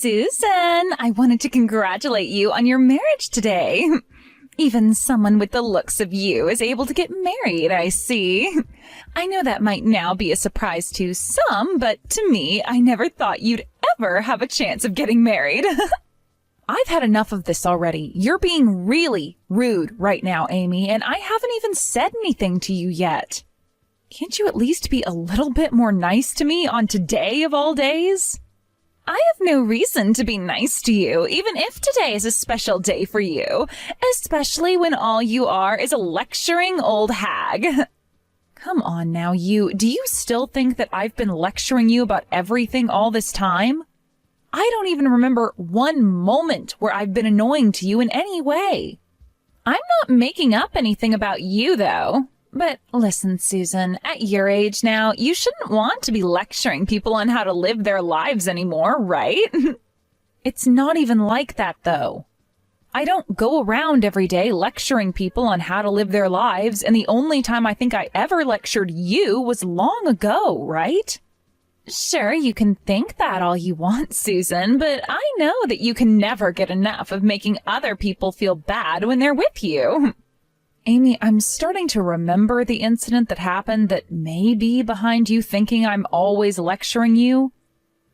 Susan, I wanted to congratulate you on your marriage today. Even someone with the looks of you is able to get married, I see. I know that might now be a surprise to some, but to me, I never thought you'd ever have a chance of getting married. I've had enough of this already. You're being really rude right now, Amy, and I haven't even said anything to you yet. Can't you at least be a little bit more nice to me on today of all days? I have no reason to be nice to you, even if today is a special day for you, especially when all you are is a lecturing old hag. Come on now, do you still think that I've been lecturing you about everything all this time? I don't even remember one moment where I've been annoying to you in any way. I'm not making up anything about you, though. But listen, Susan, at your age now, you shouldn't want to be lecturing people on how to live their lives anymore, right? It's not even like that, though. I don't go around every day lecturing people on how to live their lives, and the only time I think I ever lectured you was long ago, right? Sure, you can think that all you want, Susan, but I know that you can never get enough of making other people feel bad when they're with you. Amy, I'm starting to remember the incident that happened that may be behind you thinking I'm always lecturing you.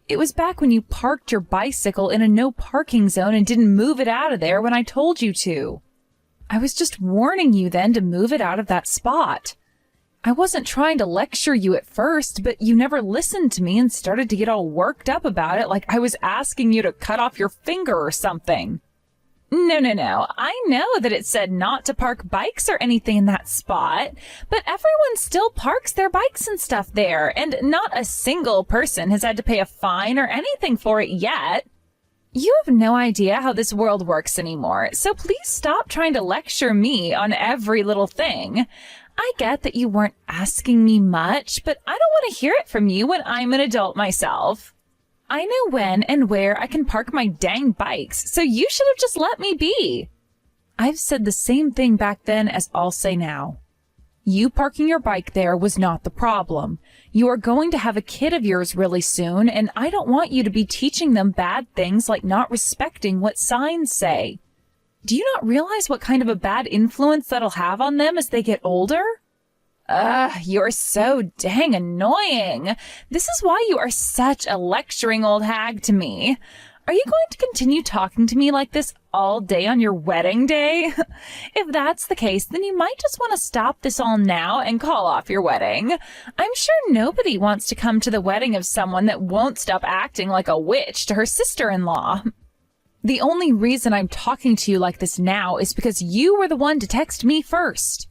It was back when you parked your bicycle in a no parking zone and didn't move it out of there when I told you to. I was just warning you then to move it out of that spot. I wasn't trying to lecture you at first, but you never listened to me and started to get all worked up about it like I was asking you to cut off your finger or something. No. I know that it said not to park bikes or anything in that spot, but everyone still parks their bikes and stuff there, and not a single person has had to pay a fine or anything for it yet. You have no idea how this world works anymore, so please stop trying to lecture me on every little thing. I get that you weren't asking me much, but I don't want to hear it from you when I'm an adult myself. I know when and where I can park my dang bikes, so you should have just let me be. I've said the same thing back then as I'll say now. You parking your bike there was not the problem. You are going to have a kid of yours really soon, and I don't want you to be teaching them bad things like not respecting what signs say. Do you not realize what kind of a bad influence that'll have on them as they get older? You're so dang annoying. This is why you are such a lecturing old hag to me. Are you going to continue talking to me like this all day on your wedding day? If that's the case, then you might just want to stop this all now and call off your wedding. I'm sure nobody wants to come to the wedding of someone that won't stop acting like a witch to her sister-in-law. The only reason I'm talking to you like this now is because you were the one to text me first.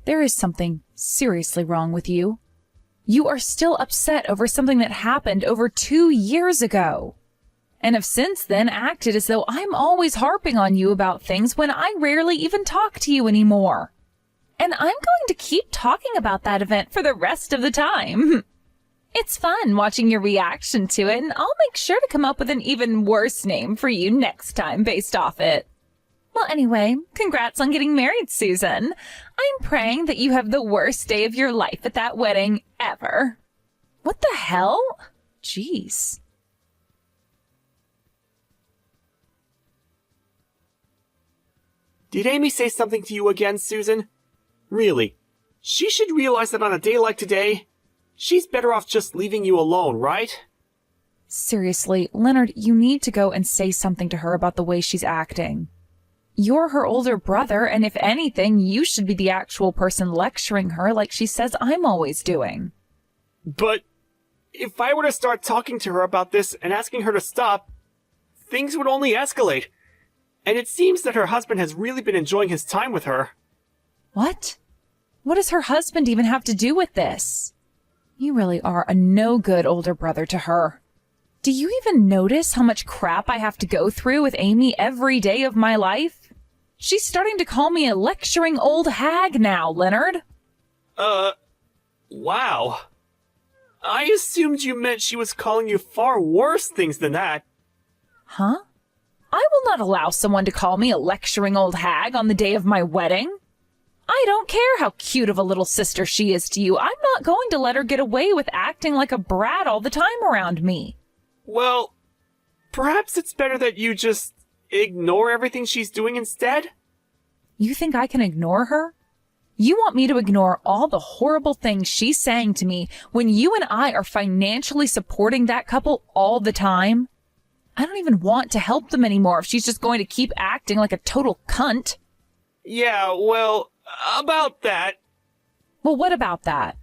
There is something seriously wrong with you. You are still upset over something that happened over 2 years ago, and have since then acted as though I'm always harping on you about things when I rarely even talk to you anymore. And I'm going to keep talking about that event for the rest of the time. It's fun watching your reaction to it, and I'll make sure to come up with an even worse name for you next time based off it. Well, anyway, congrats on getting married, Susan. I'm praying that you have the worst day of your life at that wedding ever. What the hell? Jeez. Did Amy say something to you again, Susan? Really? She should realize that on a day like today, she's better off just leaving you alone, right? Seriously, Leonard, you need to go and say something to her about the way she's acting. You're her older brother, and if anything, you should be the actual person lecturing her like she says I'm always doing. But if I were to start talking to her about this and asking her to stop, things would only escalate. And it seems that her husband has really been enjoying his time with her. What? What does her husband even have to do with this? You really are a no-good older brother to her. Do you even notice how much crap I have to go through with Amy every day of my life? She's starting to call me a lecturing old hag now, Leonard. Wow. I assumed you meant she was calling you far worse things than that. Huh? I will not allow someone to call me a lecturing old hag on the day of my wedding. I don't care how cute of a little sister she is to you. I'm not going to let her get away with acting like a brat all the time around me. Well, Perhaps it's better that you just ignore everything she's doing instead? You think I can ignore her? You want me to ignore all the horrible things she's saying to me when you and I are financially supporting that couple all the time? I don't even want to help them anymore if she's just going to keep acting like a total cunt. Yeah, well, about that. Well, what about that?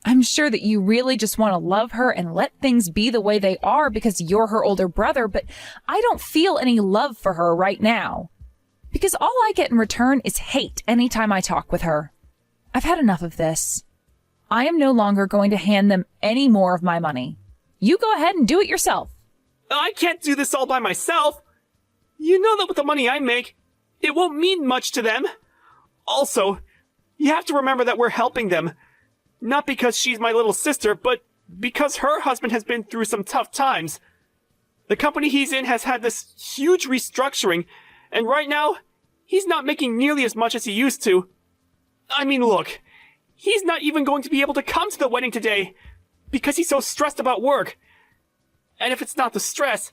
I'm sure that you really just want to love her and let things be the way they are because you're her older brother, but I don't feel any love for her right now. Because all I get in return is hate anytime I talk with her. I've had enough of this. I am no longer going to hand them any more of my money. You go ahead and do it yourself. I can't do this all by myself. You know that with the money I make, it won't mean much to them. Also, you have to remember that we're helping them. Not because she's my little sister, but because her husband has been through some tough times. The company he's in has had this huge restructuring, and right now, he's not making nearly as much as he used to. I mean, look, he's not even going to be able to come to the wedding today because he's so stressed about work. And if it's not the stress,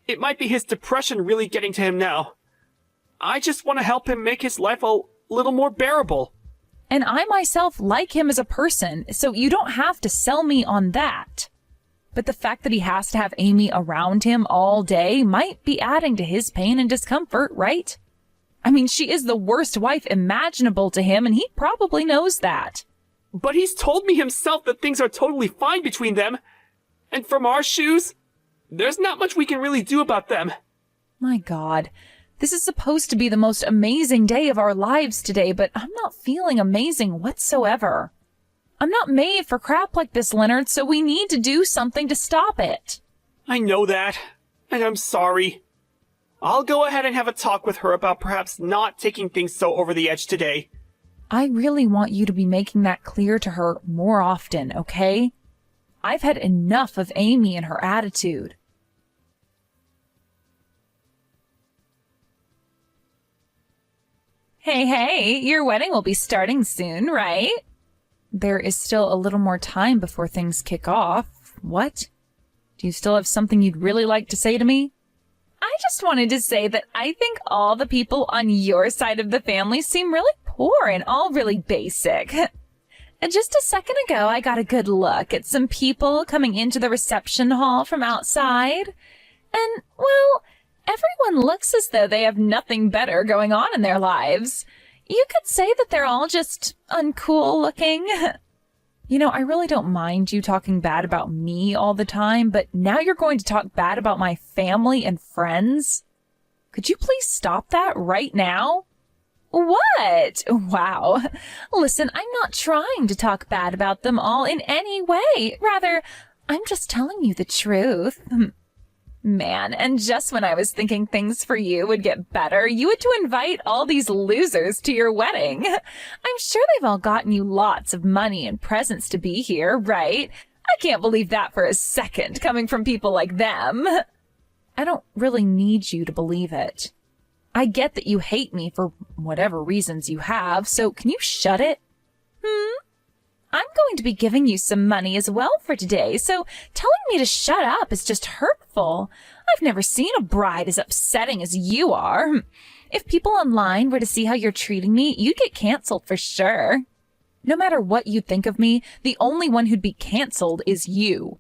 it might be his depression really getting to him now. I just want to help him make his life a little more bearable. And I myself like him as a person, so you don't have to sell me on that. But the fact that he has to have Amy around him all day might be adding to his pain and discomfort, right? I mean, she is the worst wife imaginable to him, and he probably knows that. But he's told me himself that things are totally fine between them. And from our shoes, there's not much we can really do about them. My God, this is supposed to be the most amazing day of our lives today, but I'm not feeling amazing whatsoever. I'm not made for crap like this, Leonard, so we need to do something to stop it. I know that, and I'm sorry. I'll go ahead and have a talk with her about perhaps not taking things so over the edge today. I really want you to be making that clear to her more often, okay? I've had enough of Amy and her attitude. Hey, your wedding will be starting soon, right? There is still a little more time before things kick off. What? Do you still have something you'd really like to say to me? I just wanted to say that I think all the people on your side of the family seem really poor and all really basic. And just a second ago, I got a good look at some people coming into the reception hall from outside. And, well, everyone looks as though they have nothing better going on in their lives. You could say that they're all just uncool looking. You know, I really don't mind you talking bad about me all the time, but now you're going to talk bad about my family and friends? Could you please stop that right now? What? Wow. Listen, I'm not trying to talk bad about them all in any way. Rather, I'm just telling you the truth. Man, and just when I was thinking things for you would get better, you had to invite all these losers to your wedding. I'm sure they've all gotten you lots of money and presents to be here, right? I can't believe that for a second, coming from people like them. I don't really need you to believe it. I get that you hate me for whatever reasons you have, so can you shut it? I'm going to be giving you some money as well for today, so telling me to shut up is just hurtful. I've never seen a bride as upsetting as you are. If people online were to see how you're treating me, you'd get canceled for sure. No matter what you think of me, the only one who'd be canceled is you.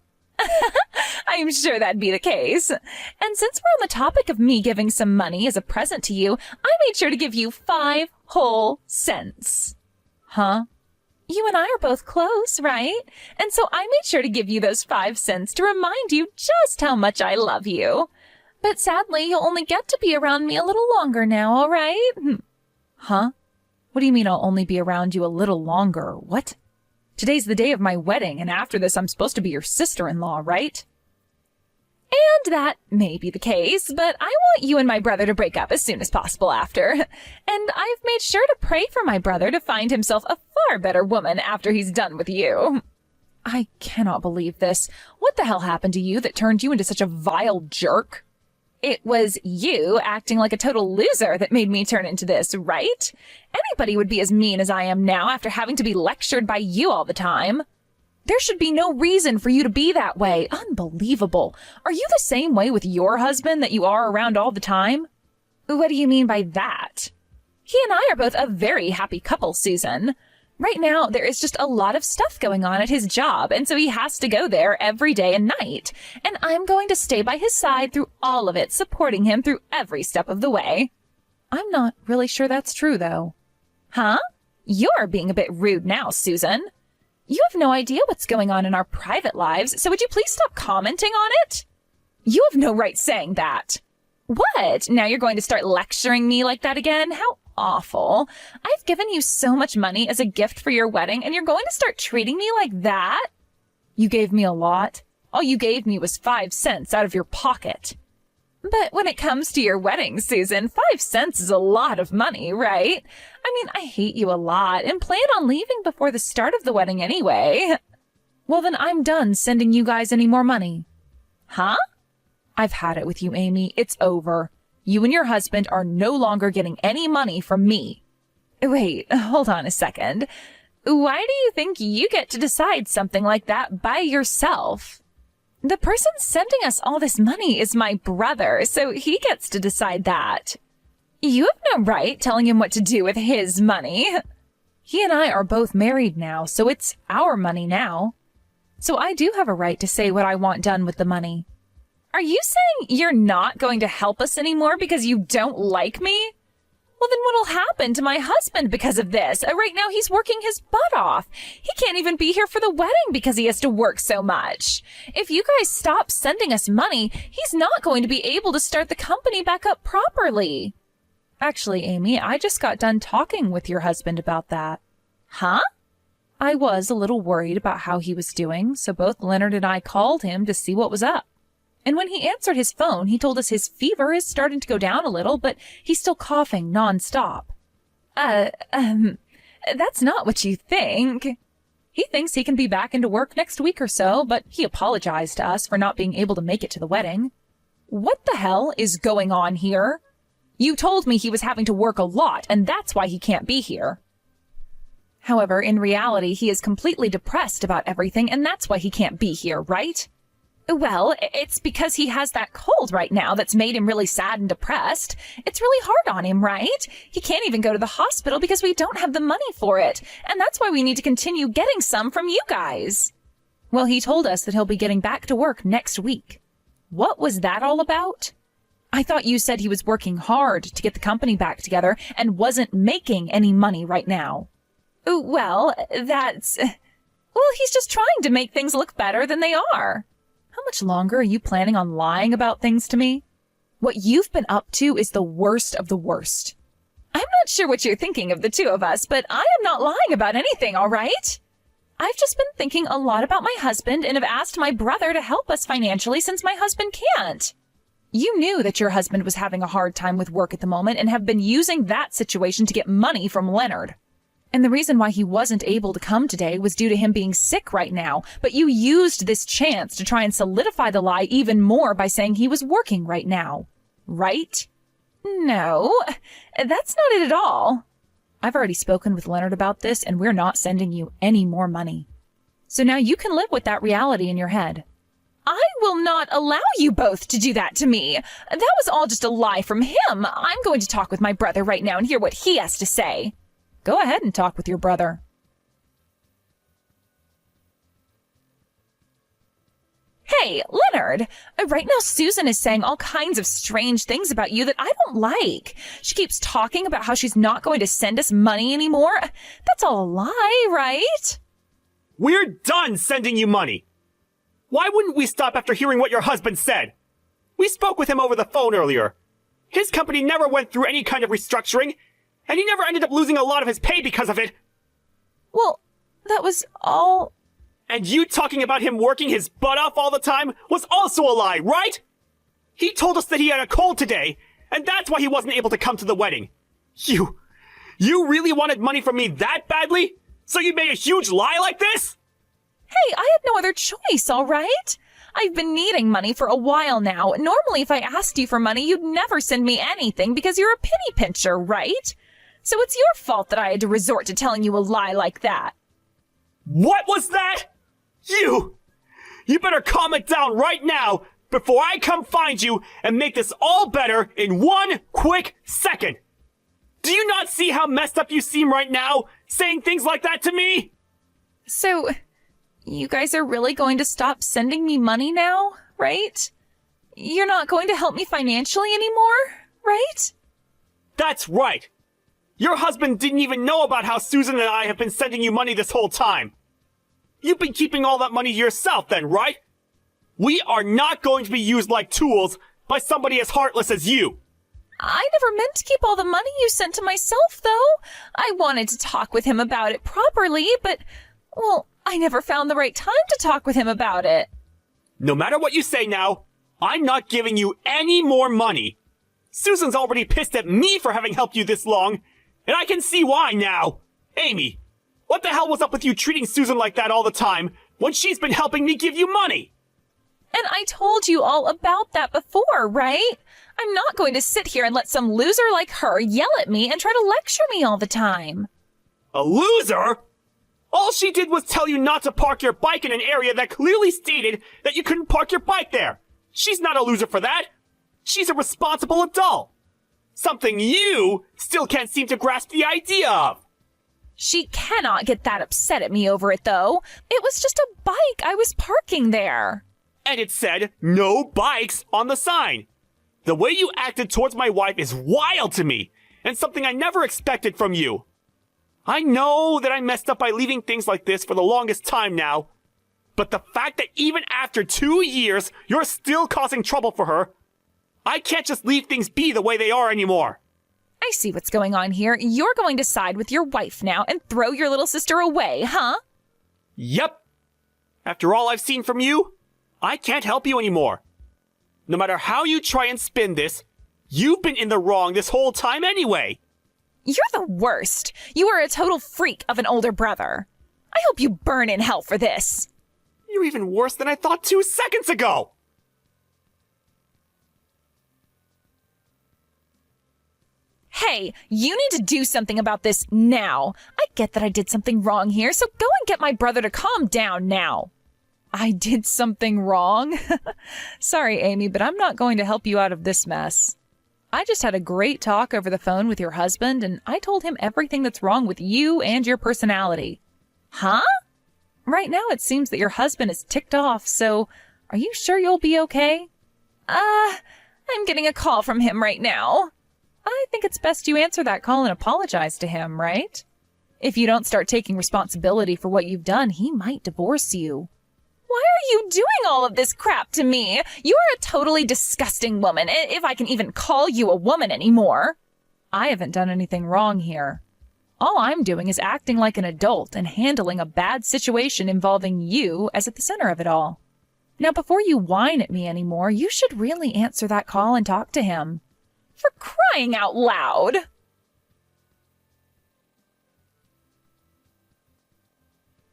I'm sure that'd be the case. And since we're on the topic of me giving some money as a present to you, I made sure to give you 5 whole cents. Huh? You and I are both close, right? And so I made sure to give you those 5 cents to remind you just how much I love you. But sadly, you'll only get to be around me a little longer now, all right? Huh? What do you mean I'll only be around you a little longer? What? Today's the day of my wedding, and after this I'm supposed to be your sister-in-law, right? And that may be the case, but I want you and my brother to break up as soon as possible after. And I've made sure to pray for my brother to find himself a far better woman after he's done with you. I cannot believe this. What the hell happened to you that turned you into such a vile jerk? It was you acting like a total loser that made me turn into this, right? Anybody would be as mean as I am now after having to be lectured by you all the time. There should be no reason for you to be that way. Unbelievable. Are you the same way with your husband that you are around all the time? What do you mean by that? He and I are both a very happy couple, Susan. Right now, there is just a lot of stuff going on at his job, and so he has to go there every day and night. And I'm going to stay by his side through all of it, supporting him through every step of the way. I'm not really sure that's true, though. Huh? You're being a bit rude now, Susan. You have no idea what's going on in our private lives, so would you please stop commenting on it? You have no right saying that. What? Now you're going to start lecturing me like that again? How awful. I've given you so much money as a gift for your wedding, and you're going to start treating me like that? You gave me a lot. All you gave me was 5 cents out of your pocket. But when it comes to your wedding, Susan, 5 cents is a lot of money, right? I mean, I hate you a lot and plan on leaving before the start of the wedding anyway. Well, then I'm done sending you guys any more money. Huh? I've had it with you, Amy. It's over. You and your husband are no longer getting any money from me. Wait, hold on a second. Why do you think you get to decide something like that by yourself? The person sending us all this money is my brother, so he gets to decide that. You have no right telling him what to do with his money. He and I are both married now, so it's our money now. So I do have a right to say what I want done with the money. Are you saying you're not going to help us anymore because you don't like me? Well, then what'll happen to my husband because of this? Right now he's working his butt off. He can't even be here for the wedding because he has to work so much. If you guys stop sending us money, he's not going to be able to start the company back up properly. Actually, Amy, I just got done talking with your husband about that. Huh? I was a little worried about how he was doing, so both Leonard and I called him to see what was up. And when he answered his phone, he told us his fever is starting to go down a little, but he's still coughing nonstop. That's not what you think. He thinks he can be back into work next week or so, but he apologized to us for not being able to make it to the wedding. What the hell is going on here? You told me he was having to work a lot, and that's why he can't be here. However, in reality, he is completely depressed about everything, and that's why he can't be here, right? Well, it's because he has that cold right now that's made him really sad and depressed. It's really hard on him, right? He can't even go to the hospital because we don't have the money for it, and that's why we need to continue getting some from you guys. Well, he told us that he'll be getting back to work next week. What was that all about? I thought you said he was working hard to get the company back together and wasn't making any money right now. Well, he's just trying to make things look better than they are. How much longer are you planning on lying about things to me? What you've been up to is the worst of the worst. I'm not sure what you're thinking of the two of us, but I am not lying about anything, all right? I've just been thinking a lot about my husband and have asked my brother to help us financially since my husband can't. You knew that your husband was having a hard time with work at the moment and have been using that situation to get money from Leonard. And the reason why he wasn't able to come today was due to him being sick right now, but you used this chance to try and solidify the lie even more by saying he was working right now. Right? No, that's not it at all. I've already spoken with Leonard about this, and we're not sending you any more money. So now you can live with that reality in your head. I will not allow you both to do that to me. That was all just a lie from him. I'm going to talk with my brother right now and hear what he has to say. Go ahead and talk with your brother. Hey, Leonard, right now Susan is saying all kinds of strange things about you that I don't like. She keeps talking about how she's not going to send us money anymore. That's all a lie, right? We're done sending you money. Why wouldn't we stop after hearing what your husband said? We spoke with him over the phone earlier. His company never went through any kind of restructuring, and he never ended up losing a lot of his pay because of it. Well, that was all... And you talking about him working his butt off all the time was also a lie, right? He told us that he had a cold today, and that's why he wasn't able to come to the wedding. You really wanted money from me that badly? So you made a huge lie like this? Hey, I had no other choice, all right? I've been needing money for a while now. Normally, if I asked you for money, you'd never send me anything because you're a penny pincher, right? So it's your fault that I had to resort to telling you a lie like that. What was that? You better calm it down right now before I come find you and make this all better in one quick second. Do you not see how messed up you seem right now, saying things like that to me? So, you guys are really going to stop sending me money now, right? You're not going to help me financially anymore, right? That's right. Your husband didn't even know about how Susan and I have been sending you money this whole time. You've been keeping all that money yourself then, right? We are not going to be used like tools by somebody as heartless as you. I never meant to keep all the money you sent to myself, though. I wanted to talk with him about it properly, but, well, I never found the right time to talk with him about it. No matter what you say now, I'm not giving you any more money. Susan's already pissed at me for having helped you this long, and I can see why now. Amy, what the hell was up with you treating Susan like that all the time when she's been helping me give you money? And I told you all about that before, right? I'm not going to sit here and let some loser like her yell at me and try to lecture me all the time. A loser? All she did was tell you not to park your bike in an area that clearly stated that you couldn't park your bike there. She's not a loser for that. She's a responsible adult. Something you still can't seem to grasp the idea of. She cannot get that upset at me over it, though. It was just a bike I was parking there. And it said, no bikes on the sign. The way you acted towards my wife is wild to me, and something I never expected from you. I know that I messed up by leaving things like this for the longest time now, but the fact that even after 2 years, you're still causing trouble for her, I can't just leave things be the way they are anymore. I see what's going on here. You're going to side with your wife now and throw your little sister away, huh? Yep. After all I've seen from you, I can't help you anymore. No matter how you try and spin this, you've been in the wrong this whole time anyway. You're the worst. You are a total freak of an older brother. I hope you burn in hell for this. You're even worse than I thought 2 seconds ago. Hey, you need to do something about this now. I get that I did something wrong here, so go and get my brother to calm down now. I did something wrong? Sorry, Amy, but I'm not going to help you out of this mess. I just had a great talk over the phone with your husband, and I told him everything that's wrong with you and your personality. Huh? Right now it seems that your husband is ticked off, so are you sure you'll be okay? I'm getting a call from him right now. I think it's best you answer that call and apologize to him, right? If you don't start taking responsibility for what you've done, he might divorce you. Why are you doing all of this crap to me? You are a totally disgusting woman, if I can even call you a woman anymore. I haven't done anything wrong here. All I'm doing is acting like an adult and handling a bad situation involving you as at the center of it all. Now, before you whine at me anymore, you should really answer that call and talk to him. For crying out loud!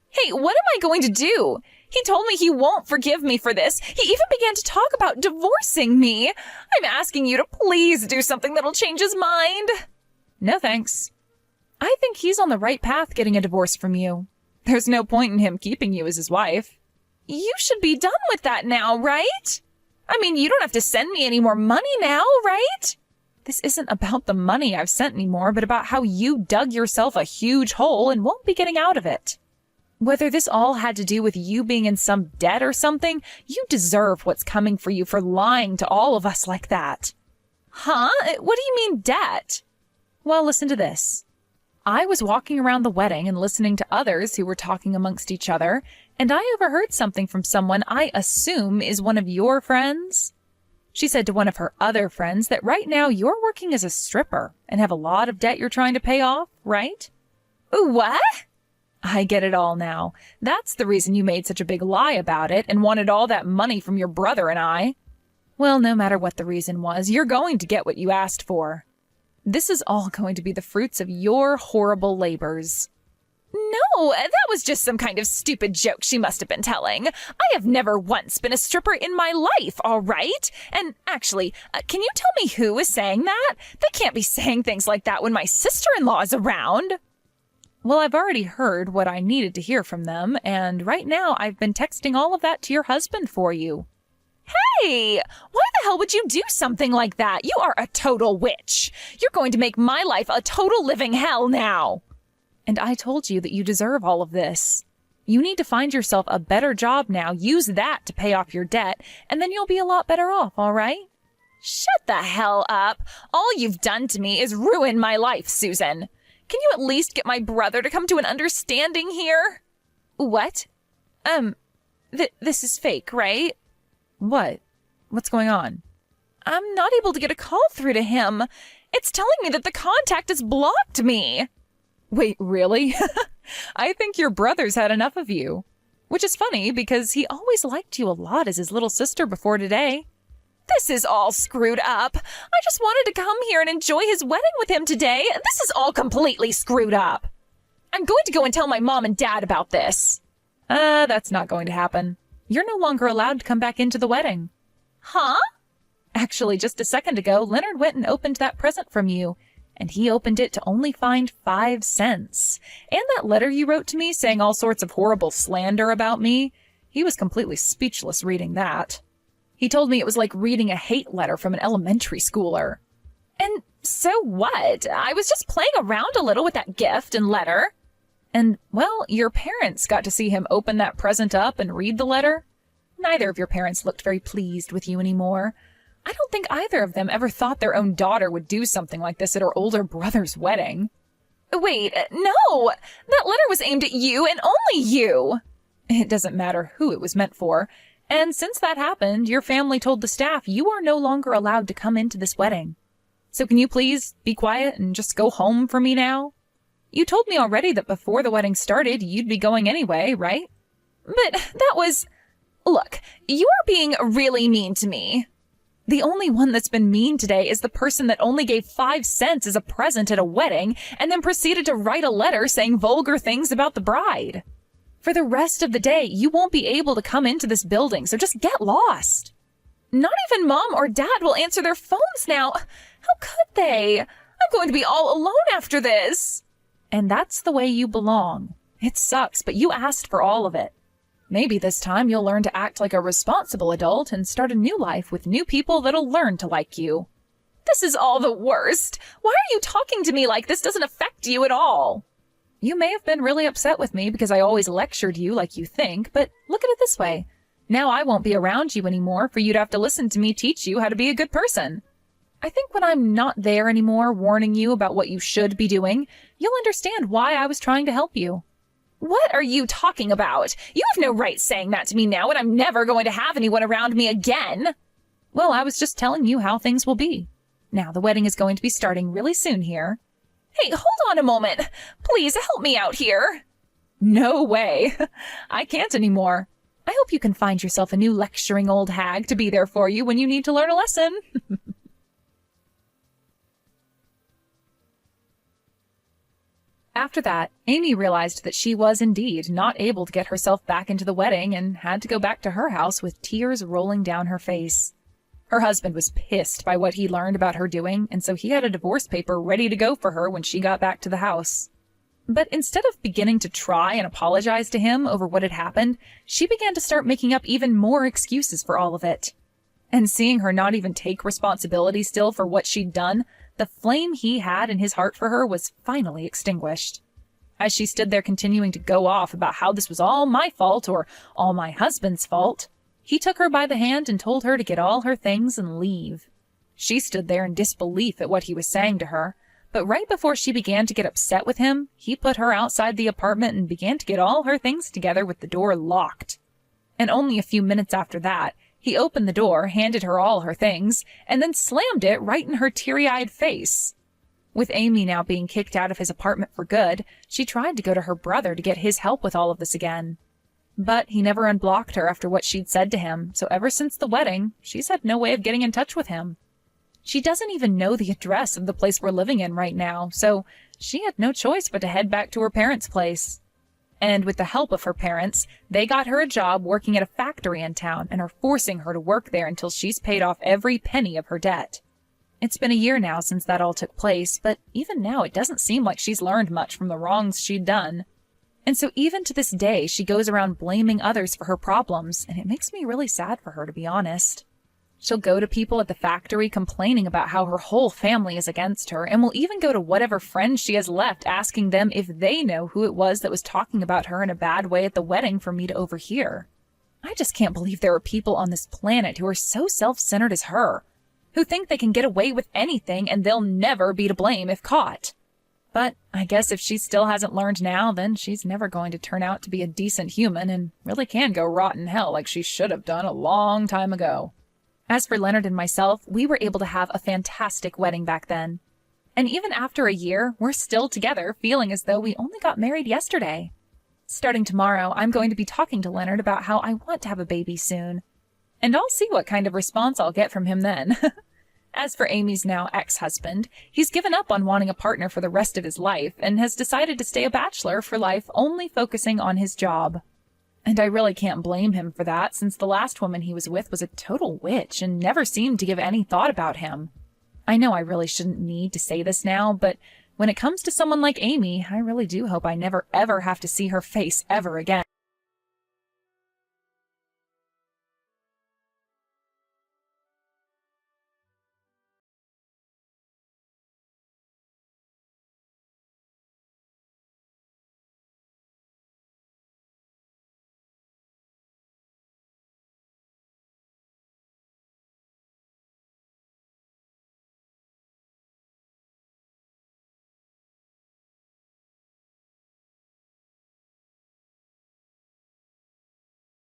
Hey, what am I going to do? He told me he won't forgive me for this. He even began to talk about divorcing me. I'm asking you to please do something that'll change his mind. No thanks. I think he's on the right path getting a divorce from you. There's no point in him keeping you as his wife. You should be done with that now, right? I mean, you don't have to send me any more money now, right? This isn't about the money I've sent anymore, but about how you dug yourself a huge hole and won't be getting out of it. Whether this all had to do with you being in some debt or something, you deserve what's coming for you for lying to all of us like that. Huh? What do you mean debt? Well, listen to this. I was walking around the wedding and listening to others who were talking amongst each other, and I overheard something from someone I assume is one of your friends. She said to one of her other friends that right now you're working as a stripper and have a lot of debt you're trying to pay off, right? What? I get it all now. That's the reason you made such a big lie about it and wanted all that money from your brother and I. Well, no matter what the reason was, you're going to get what you asked for. This is all going to be the fruits of your horrible labors. No, that was just some kind of stupid joke she must have been telling. I have never once been a stripper in my life, all right? And actually, can you tell me who is saying that? They can't be saying things like that when my sister-in-law is around. Well, I've already heard what I needed to hear from them, and right now I've been texting all of that to your husband for you. Hey, why the hell would you do something like that? You are a total witch. You're going to make my life a total living hell now. And I told you that you deserve all of this. You need to find yourself a better job now. Use that to pay off your debt, and then you'll be a lot better off, all right? Shut the hell up. All you've done to me is ruin my life, Susan. Can you at least get my brother to come to an understanding here? What? This is fake, right? What? What's going on? I'm not able to get a call through to him. It's telling me that the contact has blocked me. Wait, really? I think your brother's had enough of you. Which is funny because he always liked you a lot as his little sister before today. This is all screwed up. I just wanted to come here and enjoy his wedding with him today. This is all completely screwed up. I'm going to go and tell my mom and dad about this. That's not going to happen. You're no longer allowed to come back into the wedding. Huh? Actually, just a second ago, Leonard went and opened that present from you, and he opened it to only find 5 cents. And that letter you wrote to me saying all sorts of horrible slander about me, he was completely speechless reading that. He told me it was like reading a hate letter from an elementary schooler. And so what? I was just playing around a little with that gift and letter. And, well, your parents got to see him open that present up and read the letter. Neither of your parents looked very pleased with you anymore. I don't think either of them ever thought their own daughter would do something like this at her older brother's wedding. Wait, no! That letter was aimed at you and only you! It doesn't matter who it was meant for. And since that happened, your family told the staff you are no longer allowed to come into this wedding. So can you please be quiet and just go home for me now? You told me already that before the wedding started, you'd be going anyway, right? But that was... Look, you are being really mean to me. The only one that's been mean today is the person that only gave 5 cents as a present at a wedding and then proceeded to write a letter saying vulgar things about the bride. For the rest of the day, you won't be able to come into this building, so just get lost. Not even Mom or Dad will answer their phones now. How could they? I'm going to be all alone after this. And that's the way you belong. It sucks, but you asked for all of it. Maybe this time you'll learn to act like a responsible adult and start a new life with new people that'll learn to like you. This is all the worst. Why are you talking to me like this doesn't affect you at all? You may have been really upset with me because I always lectured you like you think, but look at it this way. Now I won't be around you anymore for you to have to listen to me teach you how to be a good person. I think when I'm not there anymore warning you about what you should be doing, you'll understand why I was trying to help you. What are you talking about? You have no right saying that to me now, and I'm never going to have anyone around me again. Well, I was just telling you how things will be. Now, the wedding is going to be starting really soon here. Hey, hold on a moment. Please help me out here. No way. I can't anymore. I hope you can find yourself a new lecturing old hag to be there for you when you need to learn a lesson. After that, Amy realized that she was indeed not able to get herself back into the wedding and had to go back to her house with tears rolling down her face. Her husband was pissed by what he learned about her doing, and so he had a divorce paper ready to go for her when she got back to the house. But instead of beginning to try and apologize to him over what had happened, she began to start making up even more excuses for all of it. And seeing her not even take responsibility still for what she'd done, the flame he had in his heart for her was finally extinguished. As she stood there continuing to go off about how this was all my fault or all my husband's fault, he took her by the hand and told her to get all her things and leave. She stood there in disbelief at what he was saying to her, but right before she began to get upset with him, he put her outside the apartment and began to get all her things together with the door locked. And only a few minutes after that, he opened the door, handed her all her things, and then slammed it right in her teary-eyed face. With Amy now being kicked out of his apartment for good, she tried to go to her brother to get his help with all of this again. But he never unblocked her after what she'd said to him, so ever since the wedding, she's had no way of getting in touch with him. She doesn't even know the address of the place we're living in right now, so she had no choice but to head back to her parents' place. And with the help of her parents, they got her a job working at a factory in town and are forcing her to work there until she's paid off every penny of her debt. It's been a year now since that all took place, but even now it doesn't seem like she's learned much from the wrongs she'd done. And so even to this day, she goes around blaming others for her problems, and it makes me really sad for her, to be honest. She'll go to people at the factory complaining about how her whole family is against her, and will even go to whatever friends she has left asking them if they know who it was that was talking about her in a bad way at the wedding for me to overhear. I just can't believe there are people on this planet who are so self-centered as her, who think they can get away with anything and they'll never be to blame if caught. But I guess if she still hasn't learned now, then she's never going to turn out to be a decent human and really can go rot in hell like she should have done a long time ago. As for Leonard and myself, we were able to have a fantastic wedding back then. And even after a year, we're still together, feeling as though we only got married yesterday. Starting tomorrow, I'm going to be talking to Leonard about how I want to have a baby soon. And I'll see what kind of response I'll get from him then. As for Amy's now ex-husband, he's given up on wanting a partner for the rest of his life and has decided to stay a bachelor for life, only focusing on his job. And I really can't blame him for that, since the last woman he was with was a total witch and never seemed to give any thought about him. I know I really shouldn't need to say this now, but when it comes to someone like Amy, I really do hope I never ever have to see her face ever again.